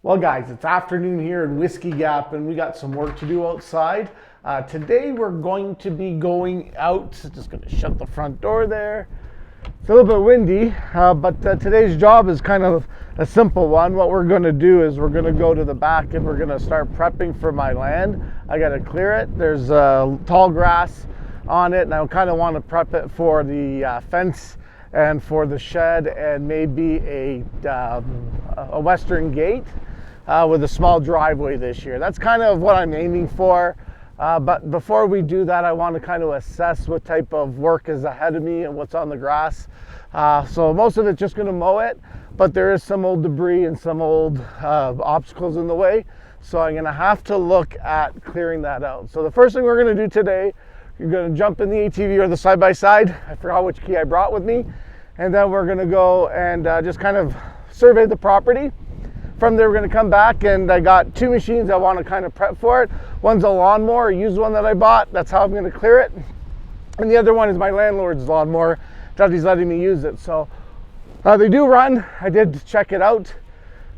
Well guys, it's afternoon here in Whiskey Gap and we got some work to do outside. Today we're going to be going out, just going to shut the front door there. It's a little bit windy, but today's job is kind of a simple one. What we're going to do is we're going to go to the back and we're going to start prepping for my land. I got to clear it. There's tall grass on it and I kind of want to prep it for the fence and for the shed and maybe a western gate with a small driveway this year. That's kind of what I'm aiming for. But before we do that, I want to kind of assess what type of work is ahead of me and what's on the grass. So most of it's just going to mow it, but there is some old debris and some old obstacles in the way. So I'm going to have to look at clearing that out. So the first thing we're going to do today, you're going to jump in the ATV or the side-by-side. I forgot which key I brought with me. And then we're going to go and just kind of survey the property. From there, we're going to come back, and I got two machines I want to kind of prep for it. One's a lawnmower, a used one that I bought. That's how I'm going to clear it. And the other one is my landlord's lawnmower that he's letting me use it. So they do run. I did check it out,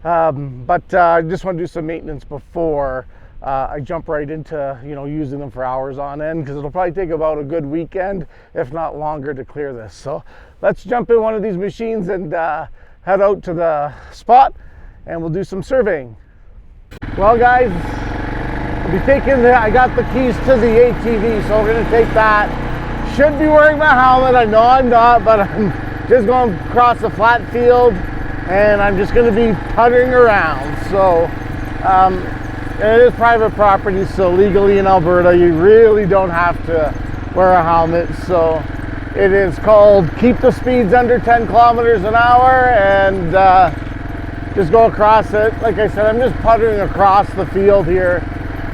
but I just want to do some maintenance before I jump right into using them for hours on end, because it'll probably take about a good weekend, if not longer, to clear this. So let's jump in one of these machines and head out to the spot. And we'll do some surveying. Well guys, I got the keys to the ATV, so we're gonna take that. Should be wearing my helmet, I know I'm not, but I'm just going across a flat field and I'm just gonna be puttering around. So it is private property, so legally in Alberta, you really don't have to wear a helmet. So it is called keep the speeds under 10 kilometers an hour and just go across it. Like I said, I'm just puttering across the field here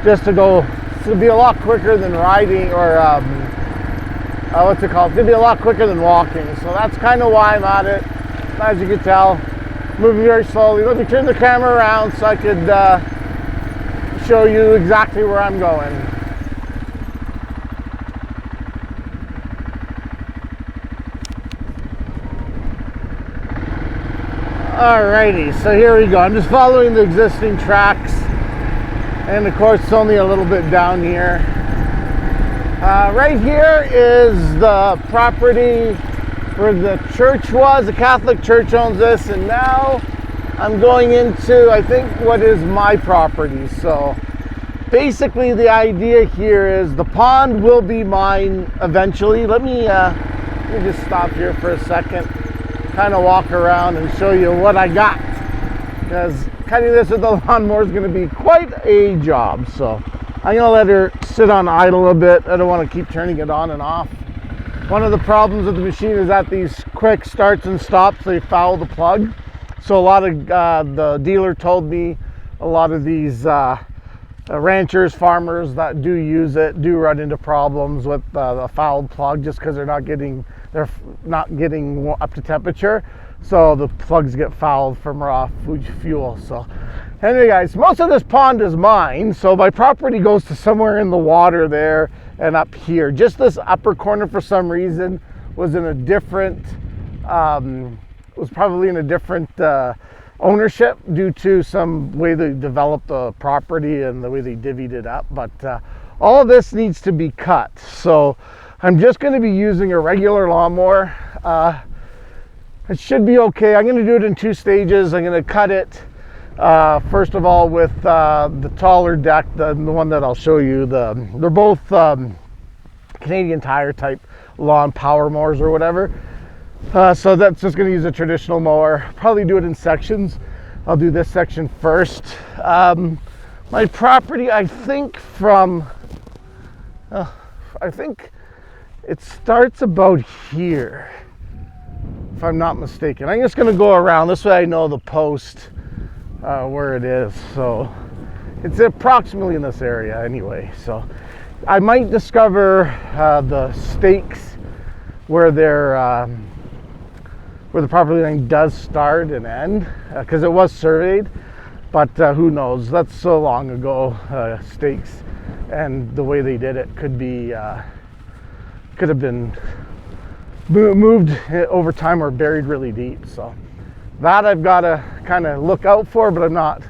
just to go. It's going to be a lot quicker than riding or what's it called? It's going to be a lot quicker than walking. So that's kind of why I'm at it. As you can tell, moving very slowly. Let me turn the camera around so I could show you exactly where I'm going. Alrighty, so here we go. I'm just following the existing tracks, and of course it's only a little bit down here. Right here is the property where the church was. The Catholic Church owns this, and now I'm going into, I think, what is my property. So basically the idea here is the pond will be mine eventually. Let me just stop here for a second, kind of walk around and show you what I got, because cutting this with the lawnmower is going to be quite a job. So I'm going to let her sit on idle a bit. I don't want to keep turning it on and off. One of the problems with the machine is that these quick starts and stops, they foul the plug. So a lot of the dealer told me a lot of these ranchers, farmers that do use it do run into problems with the fouled plug, just because they're not getting up to temperature, so the plugs get fouled from raw fuel. So anyway guys, most of this pond is mine, so my property goes to somewhere in the water there and up here. Just this upper corner for some reason was in a different was probably in a different ownership due to some way they developed the property and the way they divvied it up. But all of this needs to be cut, so I'm just going to be using a regular lawnmower. It should be okay. I'm going to do it in two stages. I'm going to cut it first of all with the taller deck, the one that I'll show you. They're both Canadian Tire type lawn power mowers or whatever. So that's just going to use a traditional mower. Probably do it in sections. I'll do this section first. My property, I think it starts about here, if I'm not mistaken. I'm just going to go around. This way I know the post where it is. So it's approximately in this area anyway. So I might discover the stakes where where the property line does start and end, because it was surveyed, but who knows? That's so long ago. Stakes and the way they did it could have been moved over time or buried really deep. So that I've got to kind of look out for, but I'm not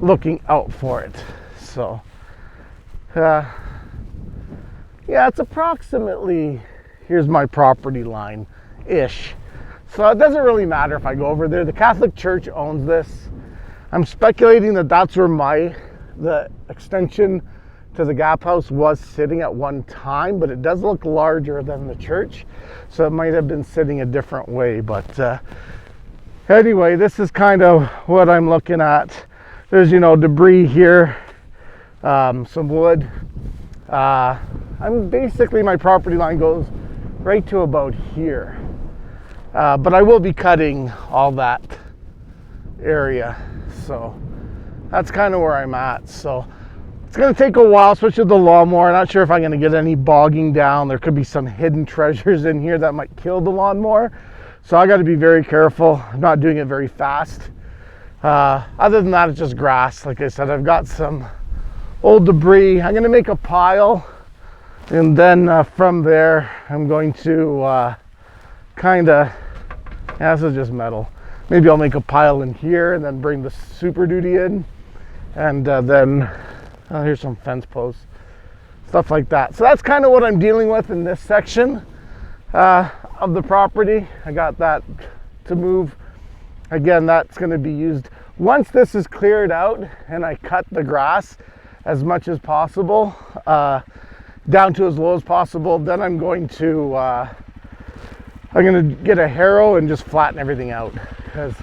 looking out for it. So yeah, it's approximately, here's my property line ish. So it doesn't really matter if I go over there. The Catholic Church owns this. I'm speculating that that's where the extension to the Gap House was sitting at one time, but it does look larger than the church, so it might have been sitting a different way. But anyway, this is kind of what I'm looking at. There's, debris here, some wood. My property line goes right to about here, but I will be cutting all that area, so that's kind of where I'm at. So it's going to take a while, especially with the lawnmower. I'm not sure if I'm going to get any bogging down. There could be some hidden treasures in here that might kill the lawnmower, so I got to be very careful. I'm not doing it very fast. Other than that, it's just grass. Like I said, I've got some old debris. I'm going to make a pile, and then from there I'm going to this is just metal. Maybe I'll make a pile in here and then bring the Super Duty in, and then here's some fence posts, stuff like that. So that's kind of what I'm dealing with in this section of the property. I got that to move. Again, that's going to be used once this is cleared out and I cut the grass as much as possible, down to as low as possible. Then I'm going to get a harrow and just flatten everything out, because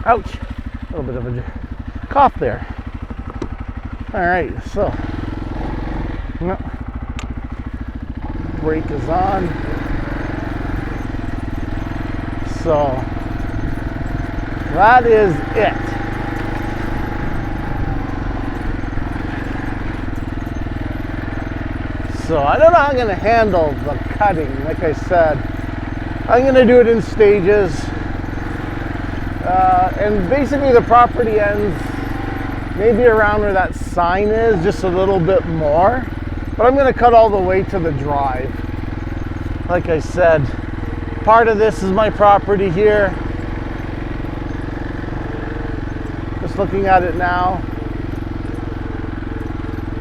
ouch, a little bit of a cough there. All right, so brake is on. So that is it. So I don't know how I'm going to handle the cutting. Like I said, I'm going to do it in stages. And basically the property ends maybe around where that sign is, just a little bit more. But I'm going to cut all the way to the drive. Like I said, part of this is my property here. Just looking at it now.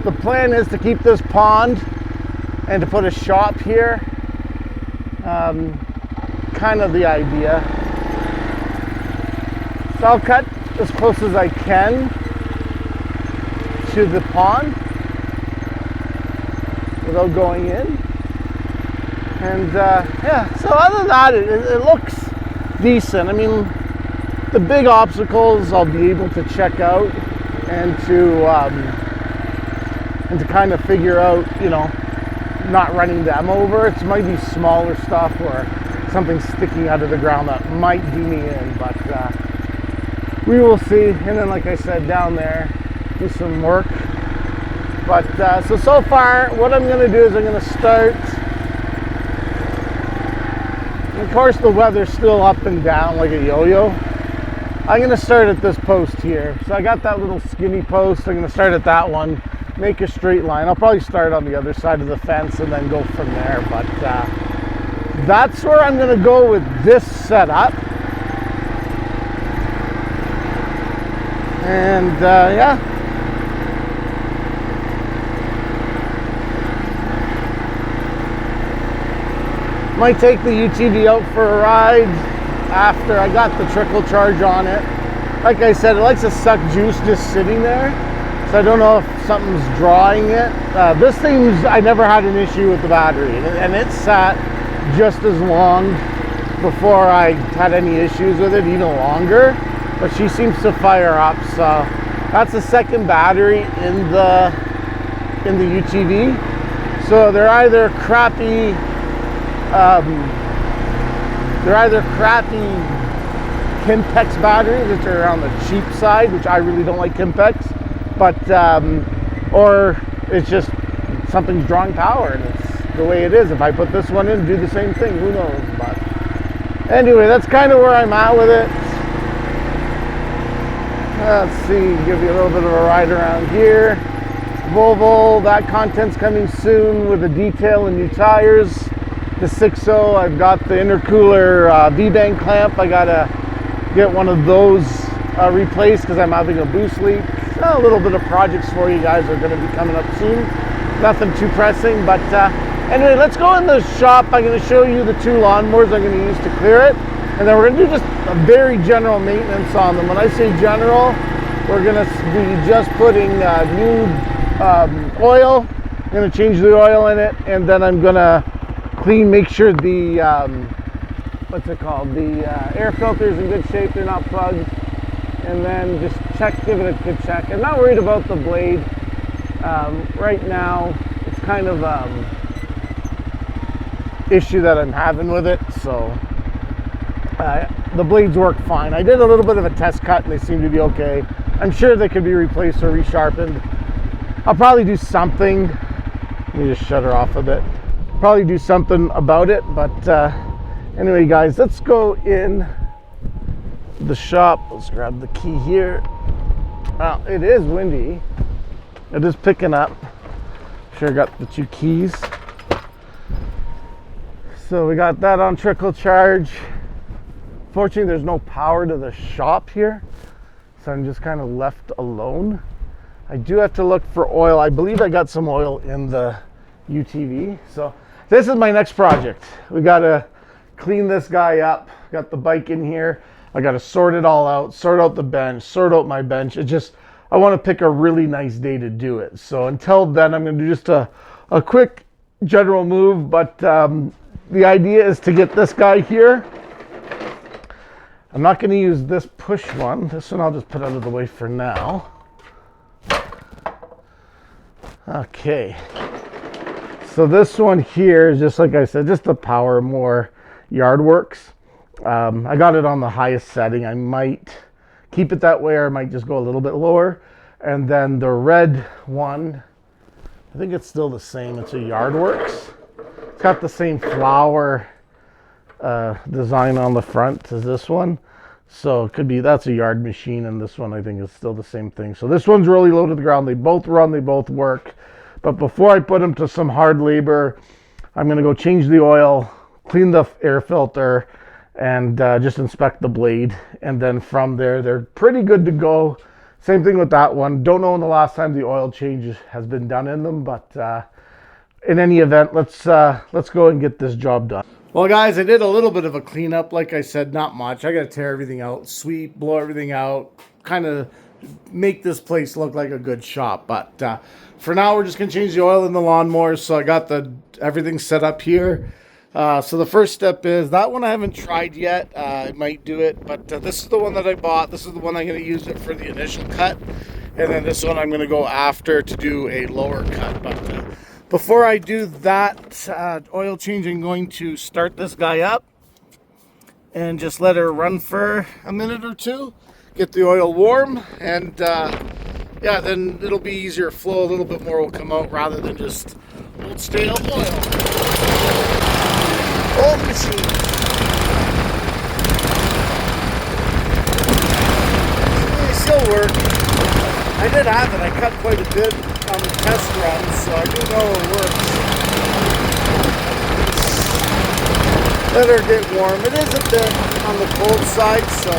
The plan is to keep this pond and to put a shop here. Kind of the idea. So I'll cut as close as I can to the pond without going in. And so other than that, it looks decent. I mean, the big obstacles I'll be able to check out and to kind of figure out, not running them over. It might be smaller stuff or something sticking out of the ground that might do me in, but we will see. And then, like I said, down there, do some work. But so far, what I'm going to do is I'm going to start. Of course, the weather's still up and down like a yo-yo. I'm going to start at this post here. So I got that little skinny post. I'm going to start at that one, make a straight line. I'll probably start on the other side of the fence and then go from there. But that's where I'm going to go with this setup. And yeah. Might take the UTV out for a ride after I got the trickle charge on it. Like I said, it likes to suck juice just sitting there. So I don't know if something's drawing it. This thing's, I never had an issue with the battery. And it sat just as long before I had any issues with it, even longer. But she seems to fire up. So that's the second battery in the UTV. So they're either crappy Kimpex batteries, which are on the cheap side, which I really don't like Kimpex, but or it's just something's drawing power and it's the way it is. If I put this one in, do the same thing, who knows? But anyway, that's kind of where I'm at with it. Let's see, give you a little bit of a ride around here. Volvo, that content's coming soon with a detail and new tires. The 6.0, I've got the intercooler V-bang clamp. I gotta get one of those replaced because I'm having a boost leak. A little bit of projects for you guys are going to be coming up soon. Nothing too pressing, but anyway, let's go in the shop. I'm going to show you the 2 lawnmowers I'm going to use to clear it, and then we're going to do just a very general maintenance on them. When I say general, we're going to be just putting new oil. I'm going to change the oil in it, and then I'm going to make sure the what's it called, the air filter is in good shape, they're not plugged, and then just give it a good check. I'm not worried about the blade right now. It's kind of issue that I'm having with it, so the blades work fine. I did a little bit of a test cut and they seem to be okay. I'm sure they could be replaced or resharpened. I'll probably do something. Let me just shut her off a bit. Probably do something about it, but anyway, guys, let's go in the shop. Let's grab the key here. It is windy. It is picking up. Sure, got the 2 keys. So we got that on trickle charge. Fortunately, there's no power to the shop here, so I'm just kind of left alone. I do have to look for oil. I believe I got some oil in the UTV. So this is my next project. We got to clean this guy up. Got the bike in here. I got to sort it all out, sort out the bench, sort out my bench. I want to pick a really nice day to do it. So until then, I'm going to do just a quick general move. But the idea is to get this guy here. I'm not going to use this push one. This one I'll just put out of the way for now. Okay. So this one here is just like I said, just the Power More Yard Works. I got it on the highest setting. I might keep it that way, or I might just go a little bit lower. And then the red one, I think it's still the same. It's a Yard Works. It's got the same flower design on the front as this one. So it could be, that's a Yard Machine, and this one I think is still the same thing. So this one's really low to the ground. They both run, they both work. But before I put them to some hard labor, I'm going to go change the oil, clean the air filter, and just inspect the blade. And then from there, they're pretty good to go. Same thing with that one. Don't know when the last time the oil change has been done in them, but in any event, let's go and get this job done. Well, guys, I did a little bit of a cleanup. Like I said, not much. I got to tear everything out, sweep, blow everything out, kind of make this place look like a good shop. But for now, we're just going to change the oil in the lawnmower. So I got everything set up here. So the first step is, that one I haven't tried yet. I might do it, but this is the one that I bought. This is the one I'm going to use it for the initial cut. And then this one I'm going to go after to do a lower cut. But before I do that oil change, I'm going to start this guy up and just let her run for a minute or two. Get the oil warm, and yeah, then it'll be easier flow. A little bit more will come out rather than just old stale oil. Old machine. They still work. I did have it. I cut quite a bit on the test run, so I do know it works. Let her get warm. It is a bit on the cold side, so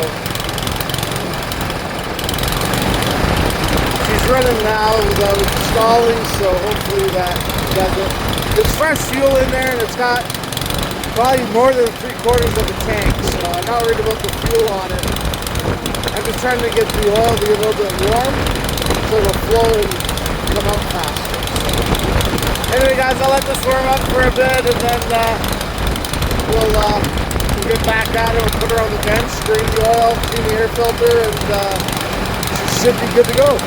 she's running now without stalling, so hopefully that does it. There's fresh fuel in there, and it's got probably more than 3/4 of a tank, so I'm not worried about the fuel on it. I'm just trying to get the oil to get a little bit warm so it'll flow and come out faster. So, anyway, guys, I'll let this warm up for a bit, and then we'll get back at it. We'll put her on the bench, drain the oil, clean the air filter, and she should be good to go.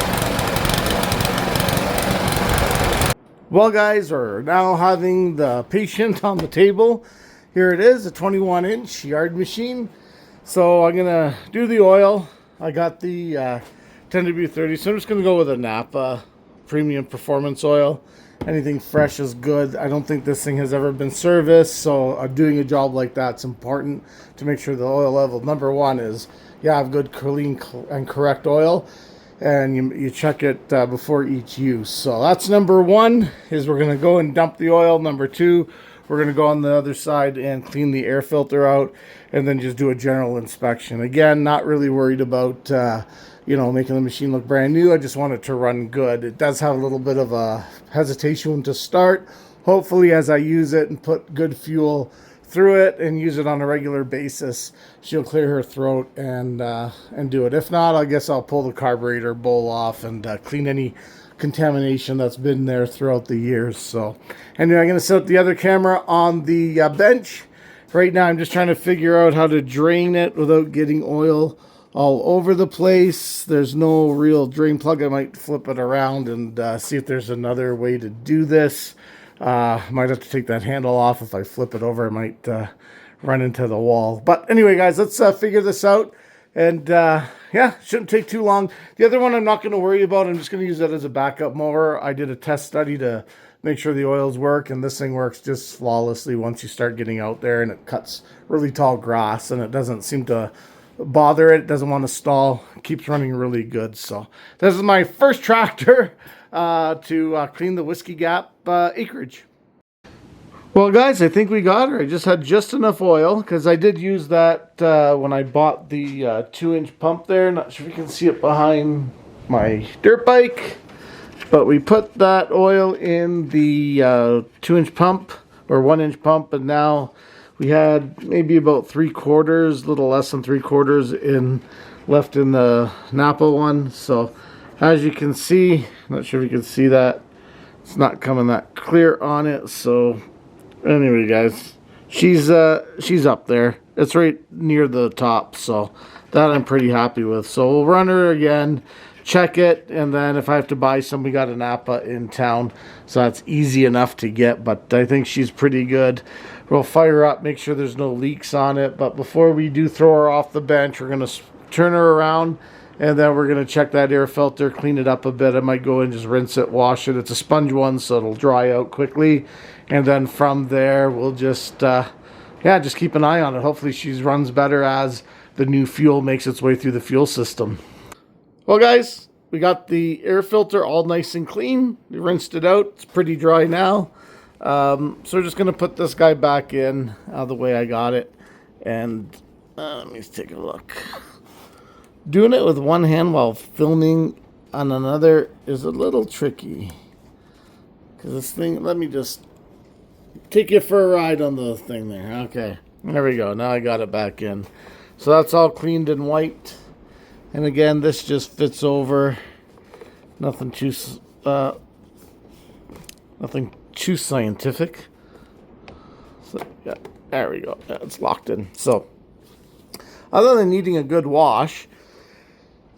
Well, guys, we're now having the patient on the table. Here it is, a 21-inch Yard Machine. So I'm gonna do the oil. I got the 10W30, so I'm just gonna go with a Napa Premium Performance Oil. Anything fresh is good. I don't think this thing has ever been serviced, so doing a job like that's important to make sure the oil level, number one, is you have good, clean, and correct oil, and you check it before each use. So that's number one, is we're gonna go and dump the oil. Number two, we're going to go on the other side and clean the air filter out and then just do a general inspection. Again, not really worried about, you know, making the machine look brand new. I just want it to run good. It does have a little bit of a hesitation to start. Hopefully, as I use it and put good fuel through it and use it on a regular basis, she'll clear her throat and do it. If not, I guess I'll pull the carburetor bowl off and clean any contamination that's been there throughout the years. So anyway, I'm going to set up the other camera on the bench. Right now I'm just trying to figure out how to drain it without getting oil all over the place. There's no real drain plug. I might flip it around and see if there's another way to do this. Might have to take that handle off. If I flip it over, I might run into the wall. But anyway, guys, let's figure this out. And yeah, shouldn't take too long. The other one I'm not going to worry about. I'm just going to use that as a backup mower. I did a test study to make sure the oils work, and this thing works just flawlessly once you start getting out there, and it cuts really tall grass, and it doesn't seem to bother it. It doesn't want to stall. It keeps running really good. So this is my first tractor to clean the Whiskey Gap acreage. Well, guys, I think we got her. I just had just enough oil because I did use that when I bought the 2-inch pump there. Not sure if you can see it behind my dirt bike, but we put that oil in the 2-inch pump or 1-inch pump, and now we had maybe about 3/4, a little less than 3/4 left in the Napa one. So as you can see, not sure if you can see that, it's not coming that clear on it. So anyway, guys, she's up there. It's right near the top, so that I'm pretty happy with. So we'll run her again, check it, and then if I have to buy some, we got a Napa in town, so that's easy enough to get. But I think she's pretty good. We'll fire her up, make sure there's no leaks on it. But before we do throw her off the bench, we're gonna turn her around, and then we're going to check that air filter, clean it up a bit. I might go and just rinse it, wash it. It's a sponge one, so it'll dry out quickly. And then from there, we'll just, yeah, just keep an eye on it. Hopefully she runs better as the new fuel makes its way through the fuel system. Well, guys, we got the air filter all nice and clean. We rinsed it out. It's pretty dry now. So we're just going to put this guy back in the way I got it. And let me take a look. Doing it with one hand while filming on another is a little tricky. Because this thing, let me just take you for a ride on the thing there. Okay, there we go. Now I got it back in. So that's all cleaned and white. And again, this just fits over. Nothing too scientific. So, yeah, there we go. Yeah, it's locked in. So, other than needing a good wash,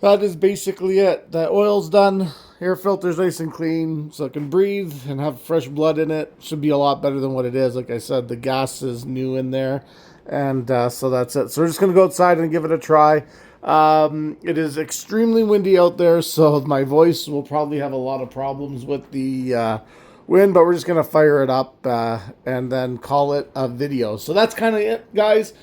that is basically it. The oil's done. Air filter's nice and clean, so it can breathe and have fresh blood in it. Should be a lot better than what it is. Like I said, the gas is new in there. And so that's it. So we're just going to go outside and give it a try. It is extremely windy out there, so my voice will probably have a lot of problems with the wind, but we're just going to fire it up and then call it a video. So that's kind of it, guys.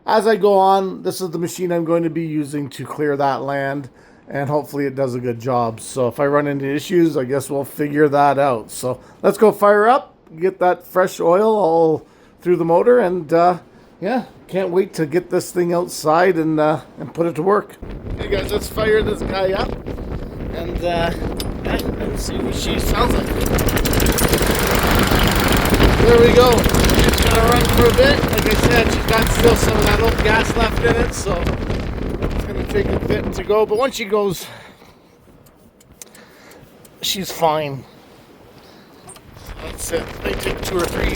As I go on, this is the machine I'm going to be using to clear that land, and hopefully it does a good job. So if I run into issues, I guess we'll figure that out. So let's go fire up, get that fresh oil all through the motor, and yeah, can't wait to get this thing outside and put it to work. Okay, guys, let's fire this guy up, and let's see what she sounds like. There we go. She's gonna run for a bit. Like I said, she's got still some of that old gas left in it, so it's gonna take a bit to go. But once she goes, she's fine. That's it. They take 2 or 3.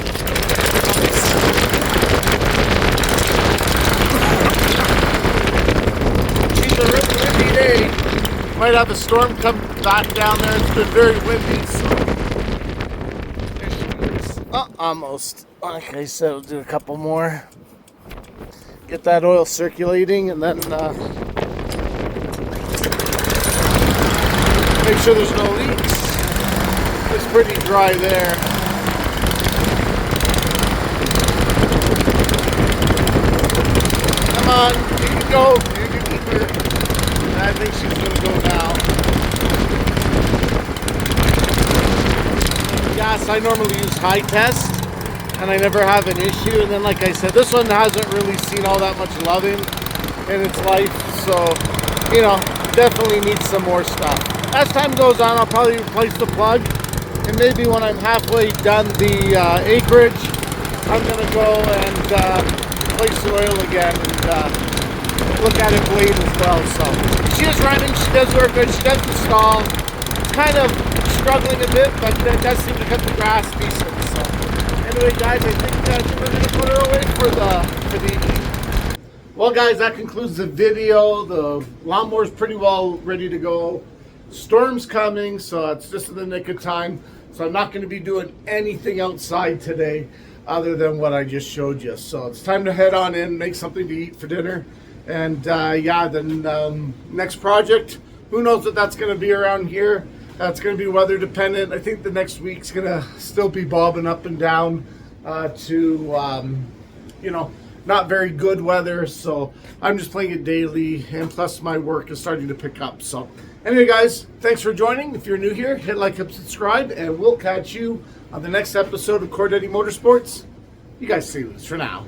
She's a really windy day. Might have a storm come back down there. It's been very windy, so there she goes. Oh, almost. Like I said, we'll do a couple more. Get that oil circulating, and then make sure there's no leaks. It's pretty dry there. Come on, you can go. You can keep her. I think she's going to go now. Gas test. I normally use high test, and I never have an issue. And then, like I said, this one hasn't really seen all that much loving in its life, so you know, definitely needs some more stuff. As time goes on, I'll probably replace the plug, and maybe when I'm halfway done the acreage, I'm gonna go and replace the oil again and look at it blade as well. So she is running, she does work good, she does install. It's kind of struggling a bit, but it does seem to cut the grass decent. So anyway, guys, I think we're gonna put her away for the evening. Well, guys, that concludes the video. The lawnmower's pretty well ready to go. Storm's coming, so it's just in the nick of time. So I'm not going to be doing anything outside today other than what I just showed you. So it's time to head on in, make something to eat for dinner. And yeah, then next project, who knows what that's going to be around here. That's going to be weather dependent. I think the next week's going to still be bobbing up and down to, you know, not very good weather, so I'm just playing it daily, and plus my work is starting to pick up. So anyway, guys, thanks for joining. If you're new here, hit like and subscribe, and we'll catch you on the next episode of Cordetti Motorsports. You guys see this for now.